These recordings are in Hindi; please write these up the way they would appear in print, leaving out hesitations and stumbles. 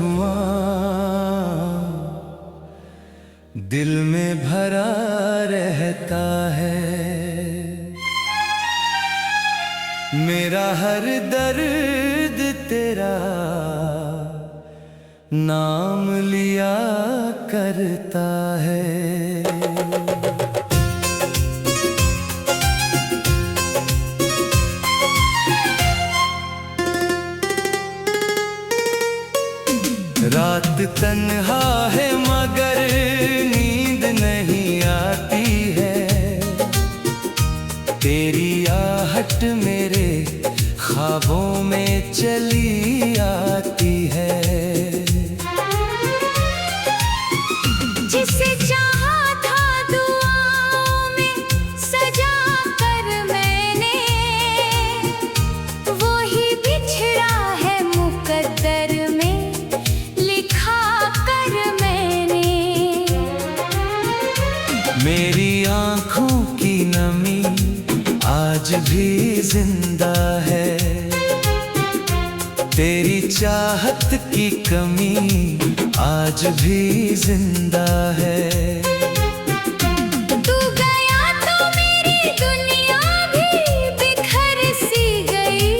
धुआं दिल में भरा रहता है। मेरा हर दर्द तेरा नाम लिया करता है। रात तन्हा है मगर नींद नहीं आती है। तेरी आहट मेरे ख्वाबों में चली आती है। जिसे चाहा था दुआओं में सजा कर मैंने, वो ही बिछड़ा है मुकद्दर में लिखा कर मैंने। मेरी आँखों की नमी आज भी जिंदा है। तेरी चाहत की कमी आज भी जिंदा है। तू गया तो मेरी दुनिया भी बिखर सी गई।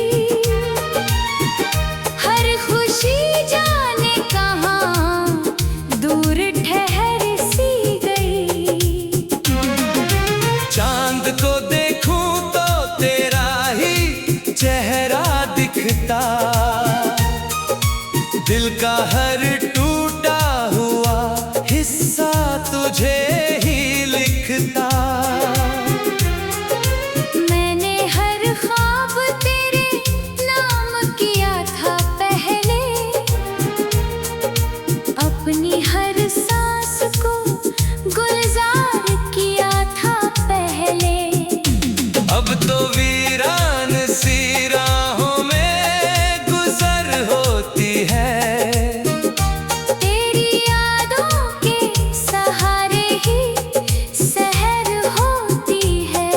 हर खुशी जाने कहाँ दूर ठहर सी गई। चांद को देखूं तो तेरा ही चेहरा दिखता। दिल का हर टूटा हुआ हिस्सा तुझे ही लिखता। मैंने हर ख्वाब तेरे नाम किया था पहले, अपनी हर सांस को गुलजार किया था पहले। अब तो वीरान सी राहों में गुजर होती है। तेरी यादों के सहारे ही सहर होती है।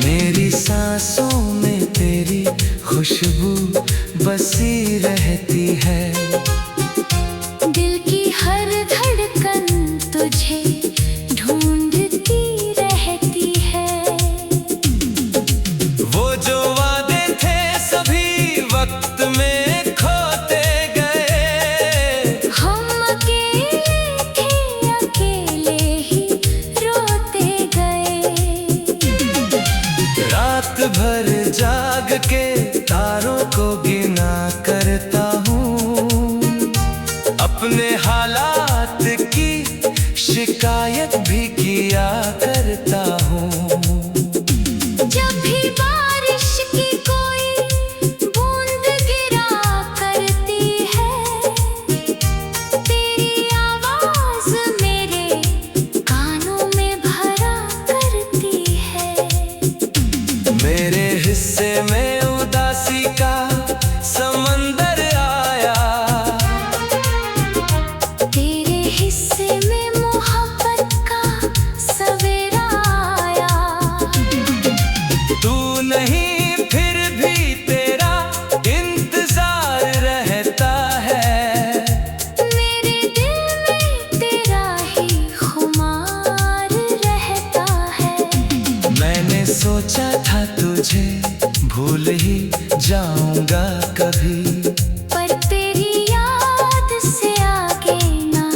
मेरी सांसों में तेरी खुशबू बसी रहती है। दिल की हर धड़कन तुझे ढूंढती रहती है। वो जो वादे थे सभी वक्त में खोते गए। हम अकेले थे, अकेले ही रोते गए। रात भर जाग के तारों को गिना करता हूँ। अपने हालात की शिकायत भी किया करता हूँ। जब भी बारिश की कोई बूंद गिरा करती है, तेरी आवाज मेरे कानों में भरा करती है। मेरे हिस्से में उदासी का समंदर आया। तेरे हिस्से में मोहब्बत का सवेरा आया। तू नहीं फिर भी तेरा इंतजार रहता है। मेरे दिल में तेरा ही खुमार रहता है। मैंने सोचा था तुझे भूल ही जाऊंगा कभी, पर तेरी याद से आगे ना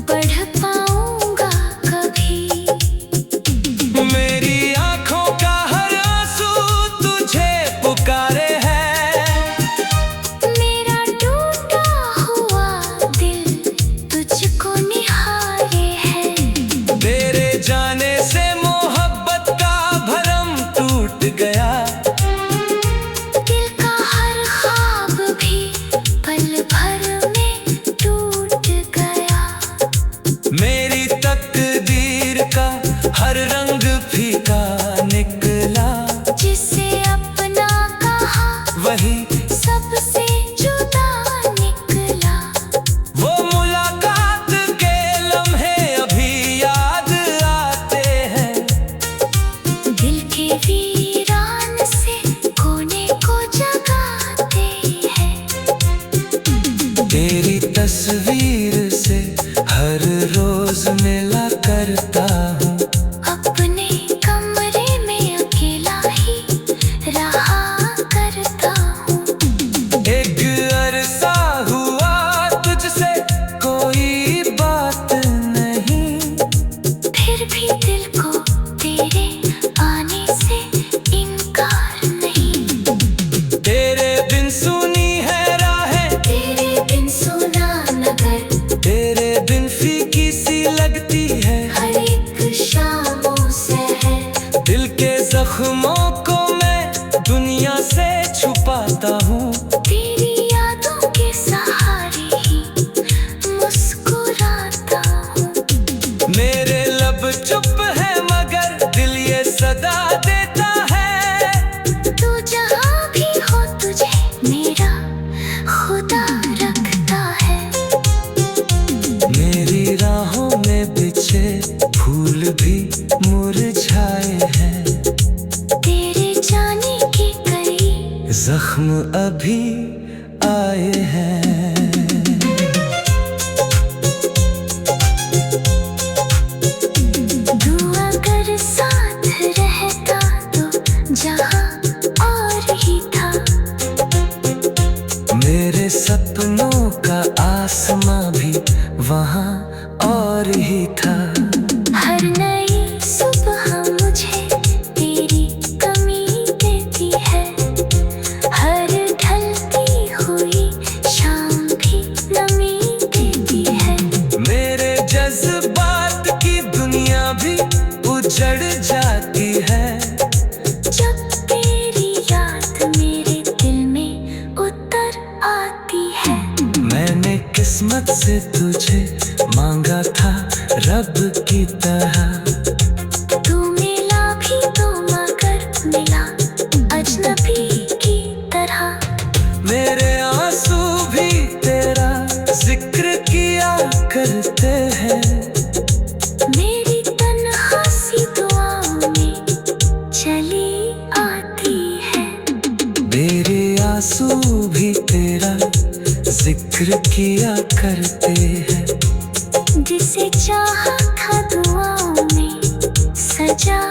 बढ़ पाऊंगा कभी। मेरी आंखों का हर आंसू तुझे पुकारे है। मेरा टूटा हुआ दिल तुझको निहारे है। तेरे जाने से मोहब्बत का भरम टूट गया। दिल का हर ख्वाब जख्मों को मैं दुनिया से छुपाता हूँ, तेरी यादों के सहारे ही मुस्कुराता हूँ। मेरे लब चुप है मगर दिल ये सदा देता है, तू जहाँ भी हो तुझे मेरा खुदा रखता है। मेरी राहों में बिछे फूल भी मुरझाए हैं, तेरे जाने के कई जख्म अभी आए हैं। दुआ कर साथ रहता तो जहाँ और ही था। मेरे सपनों का आसमां भी वहाँ और ही था। हर नई सुबह मुझे तेरी कमी देती है, हर ढलती हुई शाम भी नमी देती है। मेरे जज्बात की दुनिया भी उजड़ जाती है, जब तेरी याद मेरे दिल में उतर आती है। मैंने किस्मत से तुझे मांगा था रब की तरह, तू मिला भी तो मगर मिला अजनबी की तरह। मेरे आंसू भी तेरा जिक्र किया करते हैं, मेरी तन्हासी दुआओं में चली आती है। मेरे आंसू भी तेरा जिक्र किया करते हैं। जिसे चाहा था दुआओं में सजा।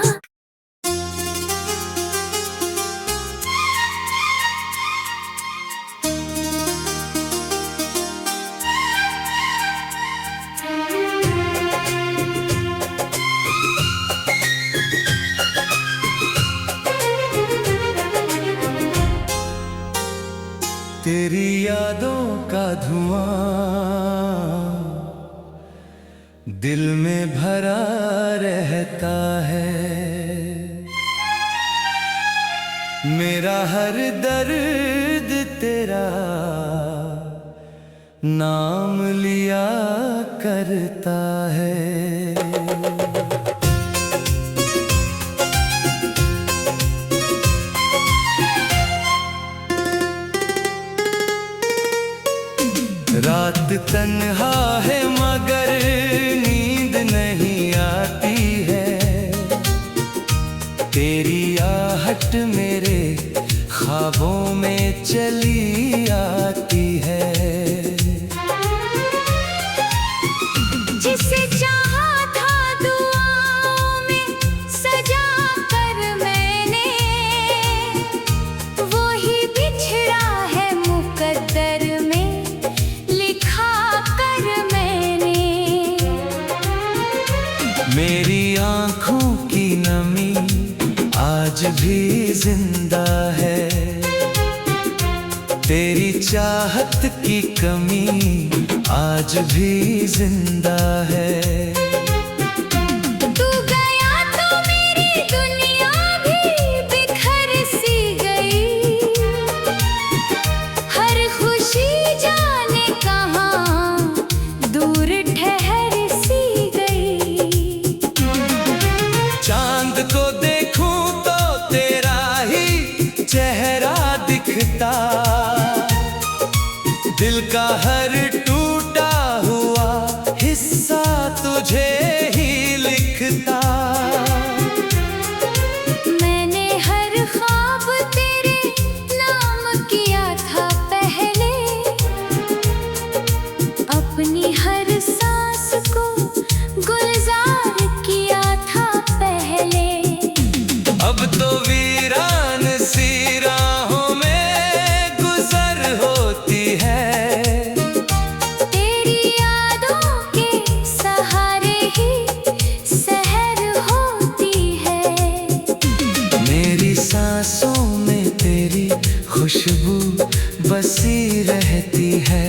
तेरी यादों का धुआं दिल में भरा रहता है, मेरा हर दर्द तेरा नाम लिया करता है। रात तन्हा है मगर नींद नहीं आती है, तेरी आहट मेरे ख्वाबों में चली आती है। जिसे चाहा था दुआओं में सजा कर मैंने, वो ही बिछड़ा है मुकद्दर में लिखा कर मैंने। मेरी आँखों की नमी आज भी जिंदा है, तेरी चाहत की कमी आज भी जिंदा है। तू गया तो मेरी दुनिया भी बिखर सी गई, हर खुशी जाने कहाँ दूर ठहर सी गई। चांद को देखूं तो तेरा ही चेहरा दिखता, दिल का हर टूटा हुआ हिस्सा तुझे ही लिखता। मैंने हर ख्वाब तेरे नाम किया था पहले, अपनी हर सांस को गुलजार किया था पहले। अब तो वीरान सी राहों में गुजर होती है, तेरी यादों के सहारे ही सहर होती है। मेरी सांसों में तेरी खुशबू बसी रहती है,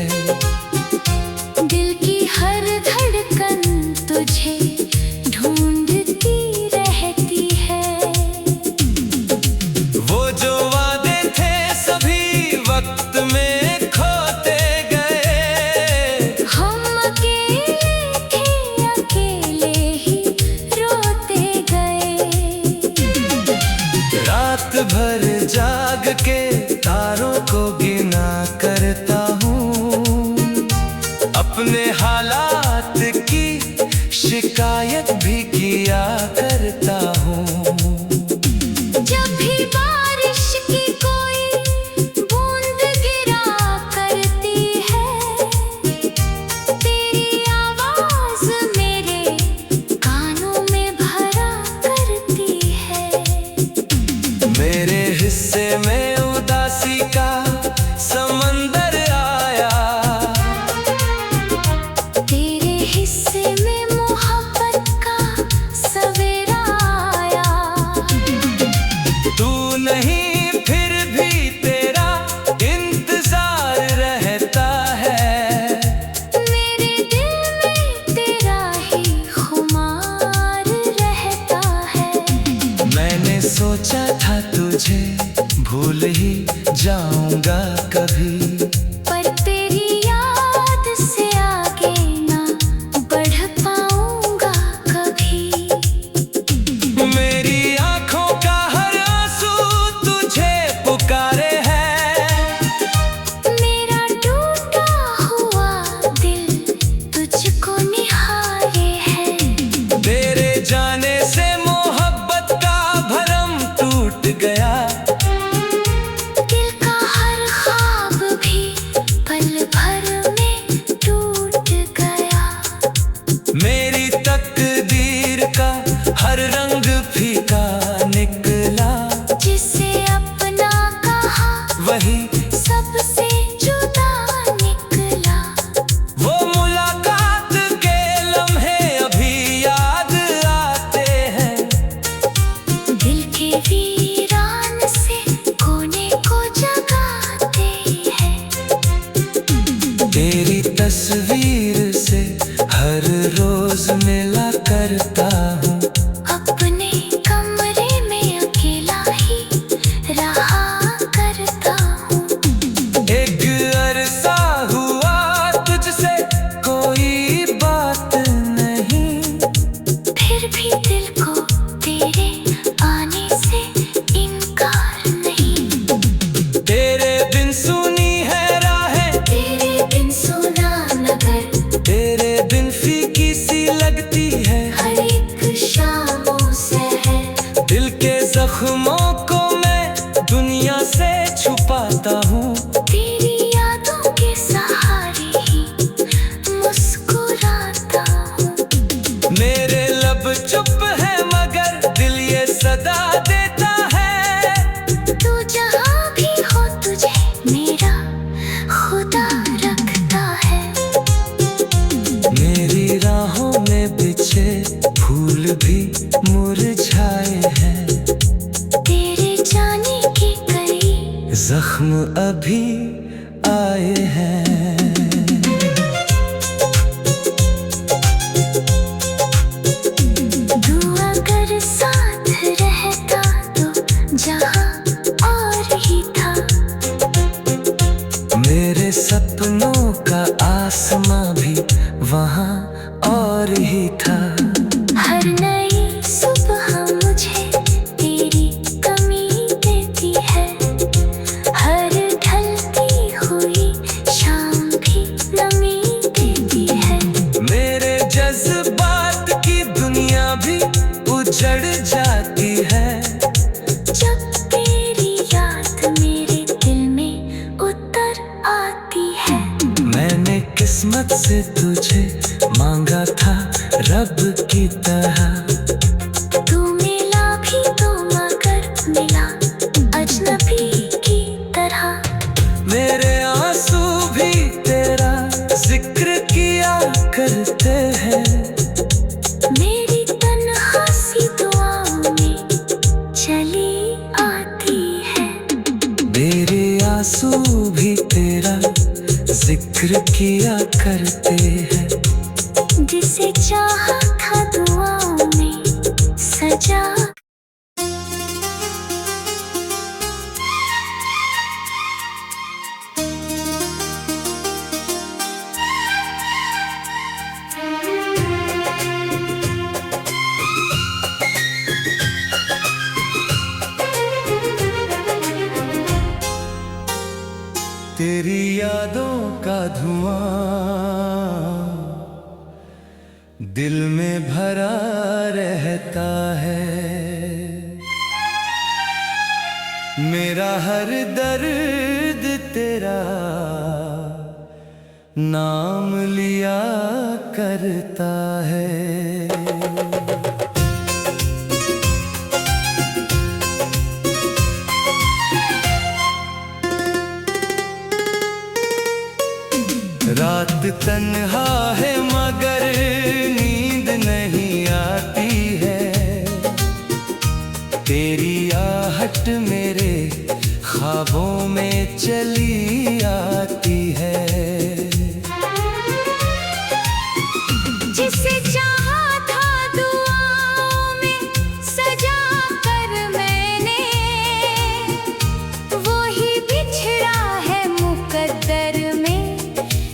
दिल की हर धड़कन तुझे ढूंढती रहती है। मेरे हिस्से में उदासी का समंदर आया, तेरे हिस्से में मोहब्बत का सवेरा आया। तू नहीं फिर भी तेरा इंतजार रहता है, मेरे दिल में तेरा ही खुमार रहता है। मैंने सोचा था तुझे भूल ही जाऊंगा कभी, पर तेरी याद से आगे ना बढ़ पाऊंगा कभी। मेरी आंखों का हर आंसू तुझे पुकारे है, मेरा टूटा हुआ दिल तुझको निहारे है। तेरे जाने से मोहब्बत का भरम टूट गया, दिल का हर ख्वाब भी पल भर में टूट गया। मेरी तकदीर का हर रंग फीका निकला, जिसे अपना कहा वही सबसे जुदा निकला। वो मुलाकात के लम्हे अभी याद आते हैं, दिल के वीरान से कोने को जगाते हैं। तेरी तस्वीर से हर रोज मिला करता हूँ, अपने कमरे में अकेला ही रहा करता हूँ। एक अरसा हुआ तुझसे कोई बात नहीं, फिर भी दिल को तेरे आने से इनकार नहीं। तेरे बिन सुनी है राहें, तेरे बिन सुना नगर, तेरे बिन फीकी सी लगती है हर एक शामों से है। दिल के जख्मों को मैं दुनिया से छुपाता हूँ, तेरी यादों के सहारे ही मुस्कुराता हूँ। मेरे लब चुप है मगर दिल ये सदा देता है, तू जहाँ भी हो तुझे मेरा खुदा रखता है। मेरी राहों में बिछे फूल भी मुरझाए हैं, तेरे जाने के कई जख्म अभी आए हैं। तू अगर साथ रहता तो जहाँ और ही था। मेरे सपनों का आसमां भी वहाँ और ही था, हर नई सुबह मुझे तेरी कमी देती है। हर ढलती हुई शाम भी नमी देती है। मेरे जज्बात की दुनिया भी उजड़ जाती है, जब तेरी याद मेरे दिल में उतर आती है। मैंने किस्मत से तुझे मांगा था रब की तरह, तू मिला भी तो मगर मिला अजनबी की तरह। मेरे आंसू भी तेरा जिक्र किया करते हैं, मेरी तन्हासी दुआओं में चली आती है। मेरे आंसू भी तेरा जिक्र किया करते हैं, जिसे चाहा था दुआओं में सजा। तेरी यादों का धुआं दिल में भरा रहता है, मेरा हर दर्द तेरा नाम लिया करता है। तन्हा है मगर नींद नहीं आती है, तेरी आहट मेरे ख्वाबों में चली आती है। जिसे चाहा था दुआओं में सजा कर मैंने, वो ही बिछड़ा है मुकद्दर में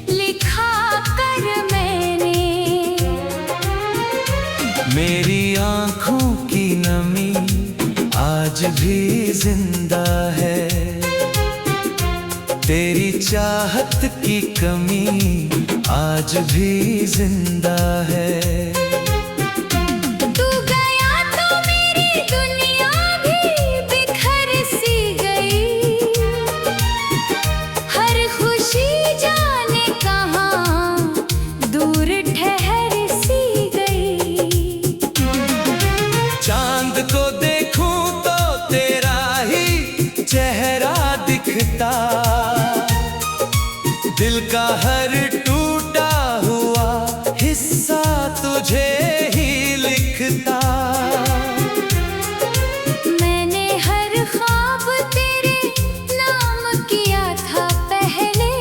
लिखा कर मैंने। मेरी आँखों की नमी आज भी जिंदा है, तेरी चाहत की कमी आज भी जिंदा है। तू गया तो मेरी दुनिया भी बिखर सी गई, हर खुशी जाने कहाँ दूर ठहर सी गई। चांद को देखूं तो तेरा ही चेहरा दिखता, दिल का हर टूटा हुआ हिस्सा तुझे ही लिखता। मैंने हर ख्वाब तेरे नाम किया था पहले,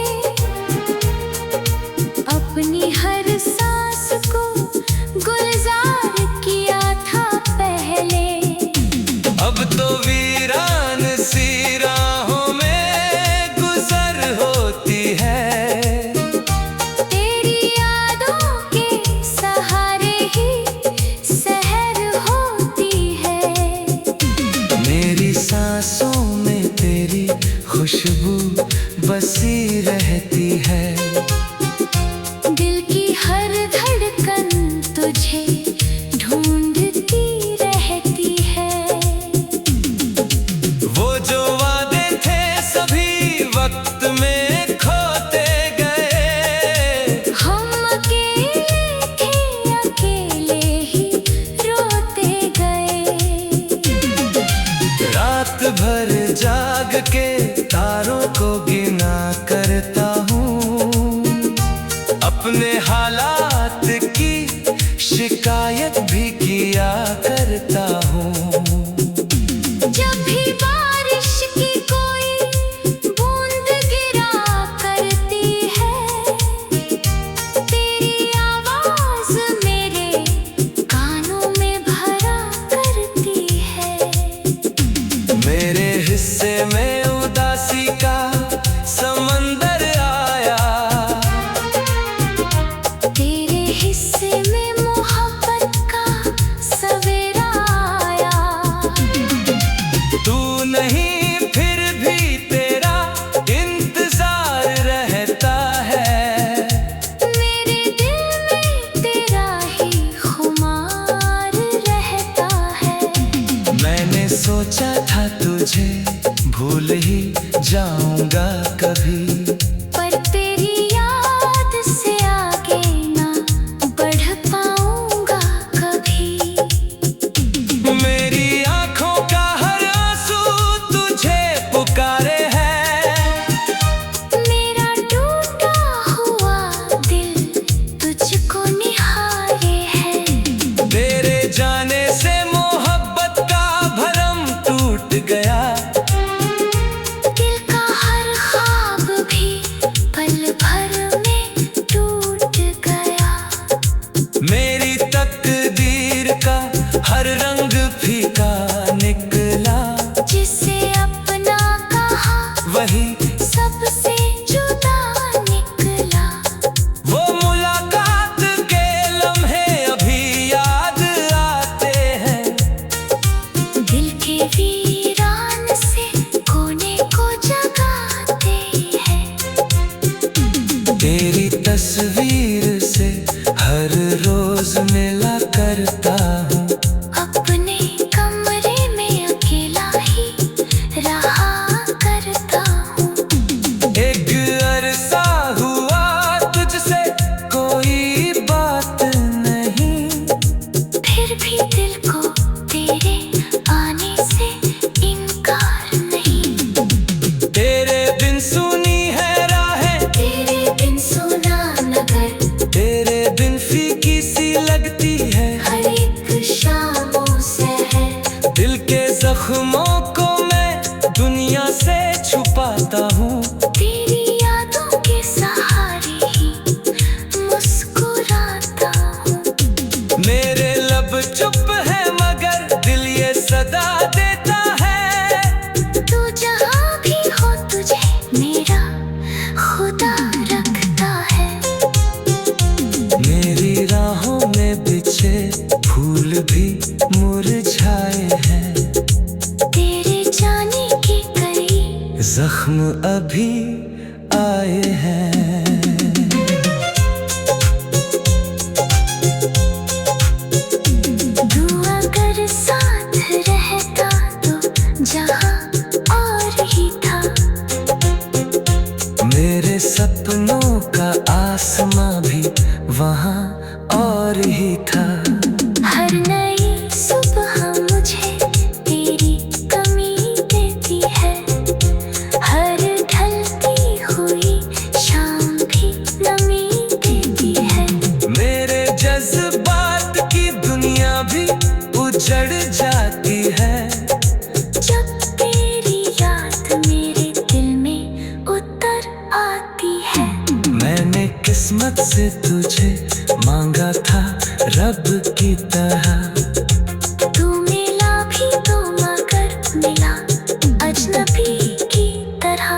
अपनी हर सांस को गुलजार किया था पहले। अब तो वीरान सी राहों में गुजर होती है, तेरी यादों के सहारे ही सहर होती है। मेरी सांसों में तेरी खुशबू बसी रहती है, दिल की हर धड़कन तुझे ढूंढती रहती है। वो जो वादे थे सभी वक्त में खोते गए, हम अकेले थे अकेले ही रोते गए। रात भर जाग के तारों को गिना करता हूँ, अपने हालात की शिकायत भी किया करता हूँ। जब भी बारिश की कोई बूंद गिरा करती है, तेरी आवाज मेरे कानों में भरा करती है। मेरे हिस्से में उदासी का समंदर आया, तेरे हिस्से में मोहब्बत का सवेरा आया। तू नहीं फिर भी तेरा इंतजार रहता है, मेरे दिल में तेरा ही खुमार रहता है। मैंने सोचा था तुझे भूल ही जाऊंगा कभी, पर तेरी याद से आगे ना बढ़ पाऊंगा कभी। मेरी आंखों का हर आंसू तुझे पुकारे है, मेरा टूटा हुआ दिल तुझको निहारे है। तेरे जाने से मोहब्बत का भरम टूट गया, दिल का हर ख्वाब भी पल भर में टूट गया। मेरी तकदीर का हर रंग फीका निकला, जिसे अपना कहा वही सबसे जुदा निकला। वो मुलाकात के लम्हे अभी याद आते हैं, दिल के वीरान से कोने को जगाते हैं। तेरी तस्वीर से हर रोज मिला करता हूँ, अपने कमरे में अकेला ही रहा करता हूँ। एक अरसा हुआ तुझसे कोई बात नहीं, फिर भी दिल को तेरे आने से सपनों को मैं दुनिया से छुपाता हूँ। तेरी यादों के सहारे ही मुस्कुराता हूँ। मेरे लब चुप है मगर दिल ये सदा देता है। तू जहाँ भी हो तुझे मेरा खुदा रखता है। मेरी राहों में बिछे फूल भी मुरझाए हैं। तेरे जाने के कई जख्म अभी आए हैं। तू अगर साथ रहता तो जहाँ और ही था। मेरे सपनों का आसमां भी वहाँ और ही था। हर नई सुबह मुझे तेरी कमी देती है। हर ढलती हुई शाम भी नमी देती है। मेरे जज्बात की दुनिया भी उजड़ जाती है। जब तेरी याद मेरे दिल में उतर आती है। मैंने किस्मत से तुझे मांगा था रब की तरह। तू मिला भी तो मगर मिला अजनबी की तरह।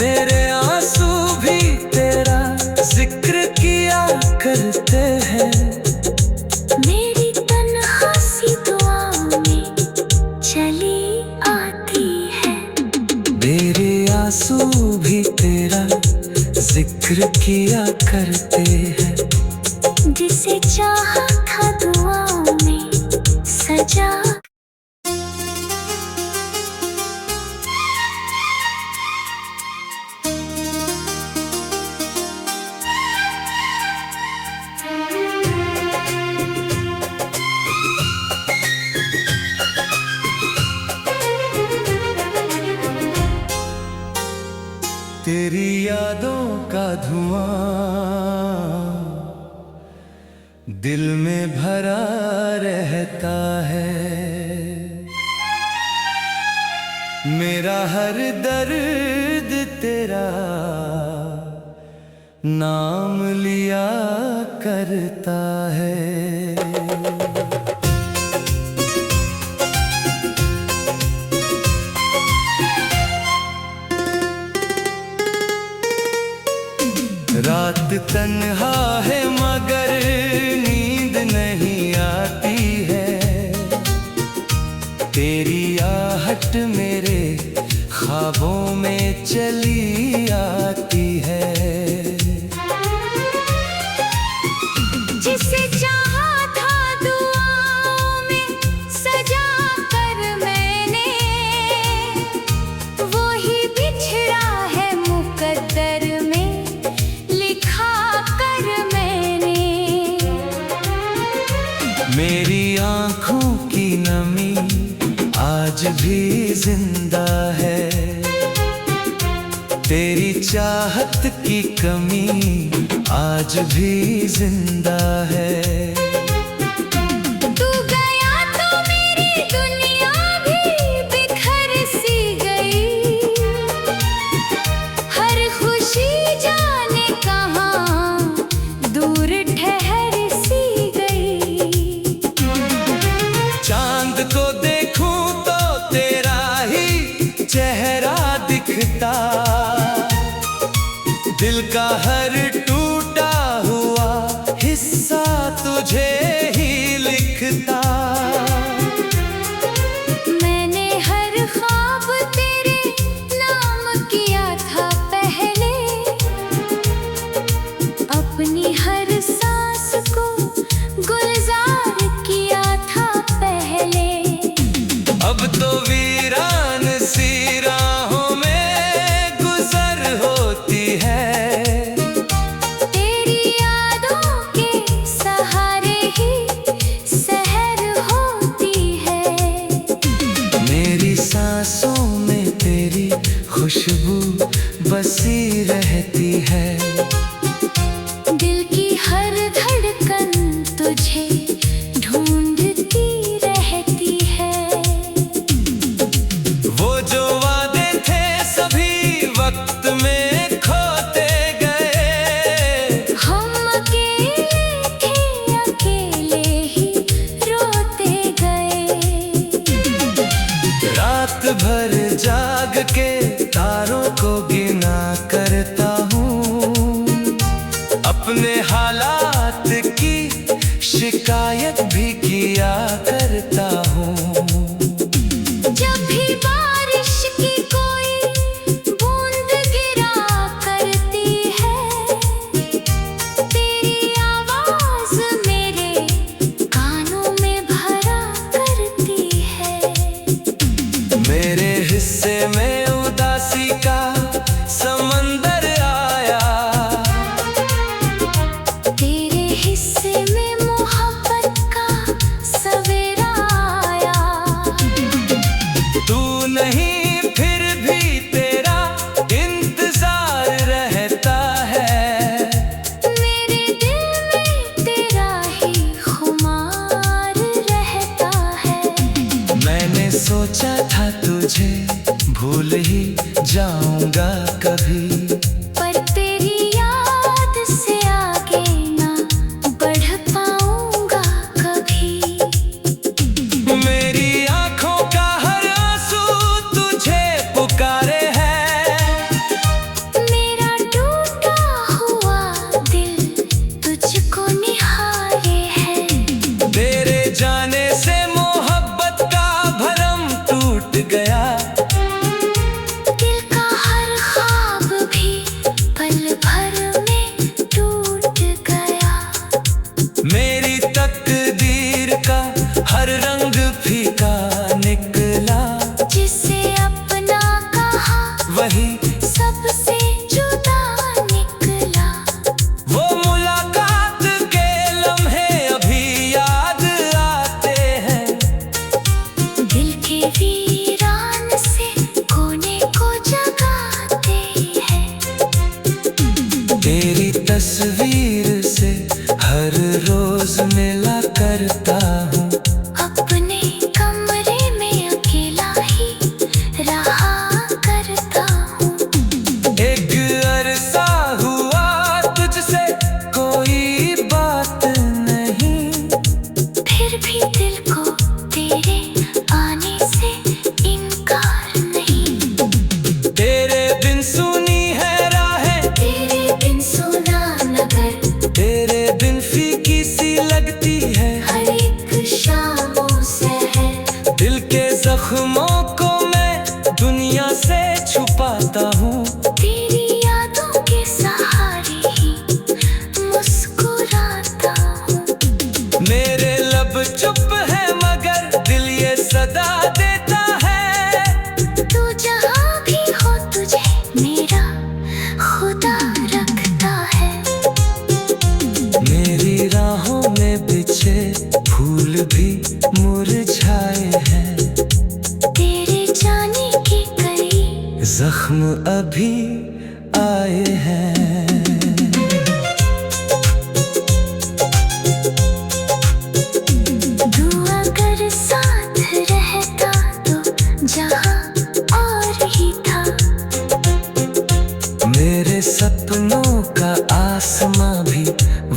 मेरे आंसू भी तेरा जिक्र किया करते हैं। मेरी तन्हासी दुआओं में चली आती है। मेरे आंसू भी तेरा जिक्र किया करते हैं। जिसे चाहा था दुआओं में सजा। तेरी यादों का धुआं दिल में भरा रहता है। मेरा हर दर्द तेरा नाम लिया करता है। रात तन्हा है मगर नींद नहीं आती है। तेरी आहट मेरे ख्वाबों में चली आती है। जिसे चाहा था दुआओं में सजा कर मैंने वो ही बिछड़ा है मुकद्दर में लिखा कर मैंने। मेरी आँखों की नमी आज भी जिंदा है। तेरी चाहत की कमी आज भी जिंदा है। तू गया तो मेरी दुनिया भी बिखर सी गई। हर खुशी जाने कहाँ दूर ठहर सी गई। चांद को देखूं तो तेरा ही चेहरा दिखता। दिल का हर टूटा हुआ हिस्सा तुझे ही लिखता। मैंने हर ख्वाब तेरे नाम किया था पहले। अपनी हर सांस को गुलजार किया था पहले। अब तो वीरान सी राहों में गुजर होती है। तेरी यादों के सहारे ही सहर होती है। मेरी सांसों में तेरी खुशबू बसी रहती है। दिल की हर धड़कन तुझे ढूंढती रहती है। की कोई बूंद गिरा करती है। तेरी आवाज मेरे कानों में भरा करती है। मेरे हिस्से में उदासी का समंदर आया, तेरे हिस्से में मोहब्बत का सवेरा आया। तू नहीं फिर भी तेरा इंतजार रहता है। मेरे दिल में तेरा ही खुमार रहता है। मैंने सोचा था तुझे भूल ही जाऊंगा कभी, पर तेरी याद से आगे ना बढ़ पाऊंगा कभी। मेरी आंखों का हर आंसू तुझे पुकारे है। मेरा टूटा हुआ दिल तुझको निहारे है। तेरे जाने से मोहब्बत का भरम टूट गया। दिल का हर ख्वाब भी पल भर में टूट गया। मेरी तकदीर का हर रंग फीका निकला। जिसे अपना कहा वही सबसे जुदा निकला। वो मुलाकात के लम्हे अभी याद आते हैं। दिल के वीरान से कोने को जगाते हैं। तेरी तस्वीर से हर रोज मिला करता हूँ। अपने कमरे में अकेला ही रहा करता हूँ। एक अरसा हुआ तुझसे कोई बात नहीं, फिर भी दिल को तेरे आने से इनकार नहीं। तेरे बिन सुनी है राहें, तेरे बिन सुना नगर, तेरे बिन फीकी सी लगती है। हर एक शामों से है। दिल के जख्मों को मैं दुनिया से छुपाता हूँ। तेरी यादों के सहारे ही मुस्कुराता हूँ। मेरे लब चुप है मगर दिल ये सदा देता है। तू जहाँ भी हो तुझे मेरा खुदा रखता है। मेरी राहों में बिछे फूल भी मुरझाए हैं। तेरे जाने के करीब जख्म अभी आए हैं। दुआ कर साथ रहता तो जहाँ और ही था। मेरे सपनों का आसमां भी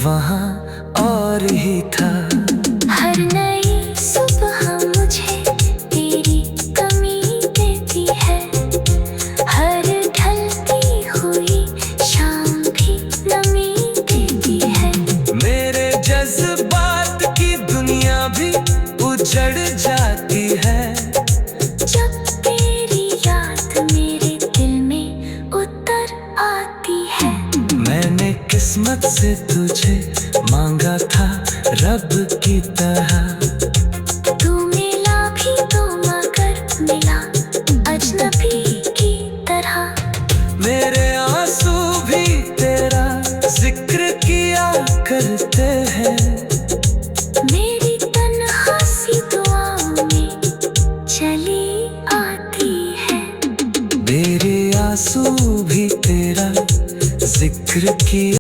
वहाँ और ही था। हर नई सुबह मुझे तेरी कमी देती है। हर ढलती हुई शाम भी नमी देती है। मेरे जज्बात की दुनिया भी उजड़ जाती है। जब तेरी याद मेरे दिल में उतर आती है। मैंने किस्मत से तुझे मांगा था रब की तरह। तू मिला भी तो मगर मिला अजनबी की तरह। मेरे आंसू भी तेरा जिक्र किया करते हैं। मेरी तन्हासी दुआओं में चली आती है। मेरे आंसू भी तेरा जिक्र किया